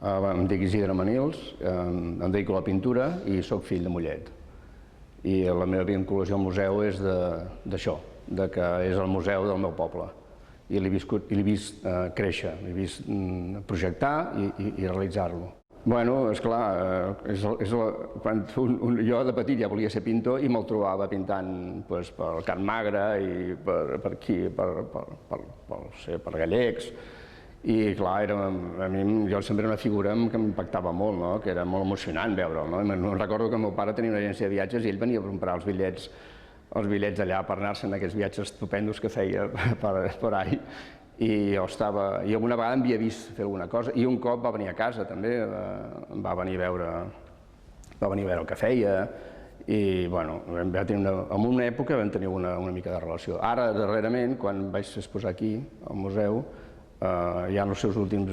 Em dic Isidre Manils, em dedico a la pintura i sóc fill de Mollet. I la meva vinculació al museu és d'això, que és el museu del meu poble. I l'he vist créixer, l'he vist projectar i realitzar-lo. Bueno, esclar, jo de petit ja volia ser pintor i me'l trobava pintant per Can Magre i per aquí, per Gallecs. I clar, jo sempre era una figura que m'impactava molt, que era molt emocionant veure'l. Me'n recordo que el meu pare tenia una agència de viatges i ell venia a comprar els bitllets allà per anar-se'n a aquests viatges estupendos que feia per ahí. I alguna vegada em havia vist fer alguna cosa i un cop va venir a casa també, va venir a veure el que feia i en una època vam tenir una mica de relació. Ara, darrerament, quan vaig exposar aquí al museu, ja en els seus últims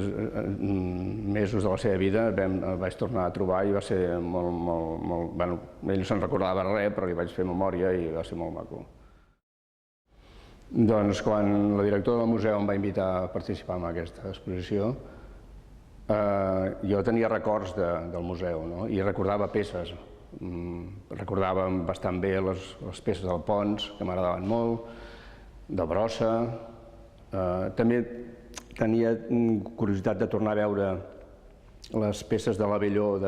mesos de la seva vida el vaig tornar a trobar i va ser molt... Ell no se'n recordava res, però li vaig fer memòria i va ser molt maco. Doncs quan la directora del museu em va invitar a participar en aquesta exposició, jo tenia records del museu i recordava peces. Recordava bastant bé les peces del Pons, que m'agradaven molt, de Brossa. També tenia curiositat de tornar a veure les peces de l'Abelló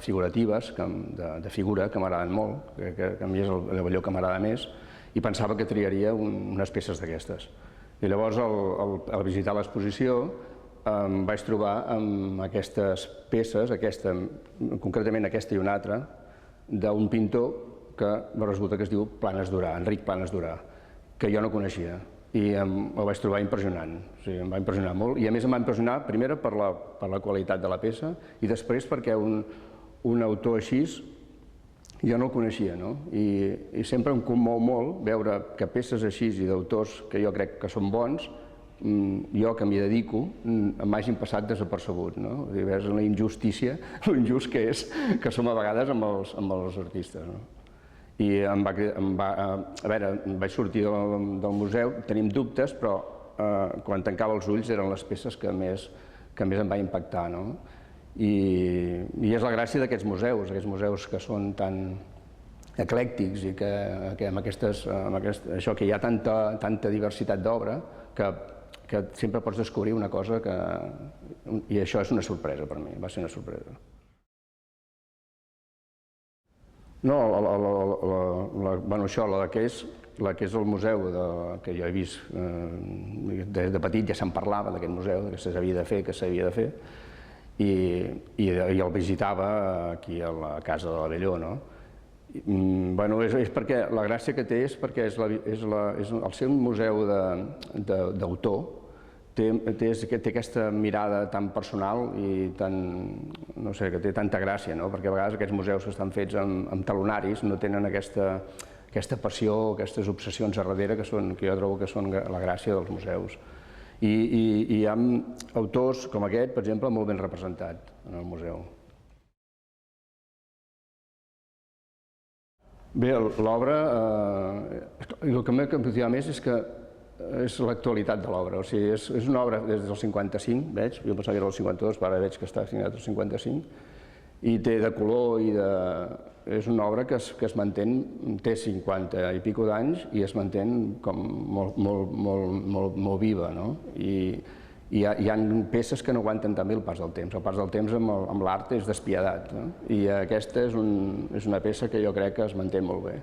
figuratives, de figura, que m'agraden molt, que a mi és l'Abelló que m'agrada més, i pensava que triaria unes peces d'aquestes. I llavors, al visitar l'exposició, em vaig trobar amb aquestes peces, concretament aquesta i una altra, d'un pintor que resulta que es diu Planes Durà, Enric Planes Durà, que jo no coneixia. I el vaig trobar impressionant, em va impressionar molt, i a més em va impressionar, primer per la qualitat de la peça, i després perquè un autor així jo no el coneixia, i sempre em commou molt veure que peces així i d'autors que jo crec que són bons, jo que m'hi dedico, m'hagin passat desapercebut. És una injustícia, l'injust que és, que som a vegades amb els artistes. I vaig sortir del museu, tenim dubtes, però quan tancava els ulls eren les peces que més em va impactar. I és la gràcia d'aquests museus que són tan eclèctics i que amb això que hi ha tanta diversitat d'obra que sempre pots descobrir una cosa i això és una sorpresa per mi, va ser una sorpresa. No, això, la que és el museu que jo he vist de petit, ja se'n parlava d'aquest museu, que s'havia de fer, i el visitava aquí a la casa de l'Abelló. És perquè la gràcia que té és perquè al ser un museu d'autor té aquesta mirada tan personal i que té tanta gràcia, perquè a vegades aquests museus que estan fets amb talonaris no tenen aquesta passió, aquestes obsessions a darrere que jo trobo que són la gràcia dels museus. I hi ha autors com aquest, per exemple, molt ben representat en el museu. Bé, l'obra, el que m'ha captivat més és l'actualitat de l'obra. O sigui, és una obra des del 55, veig, jo pensava que era el 52, però ara veig que està signat el 55, i té de color i és una obra que es manté, té 50 i pico d'anys i es manté com molt viva. I hi ha peces que no aguanten també el pas del temps. El pas del temps amb l'art és despiedat. I aquesta és una peça que jo crec que es manté molt bé.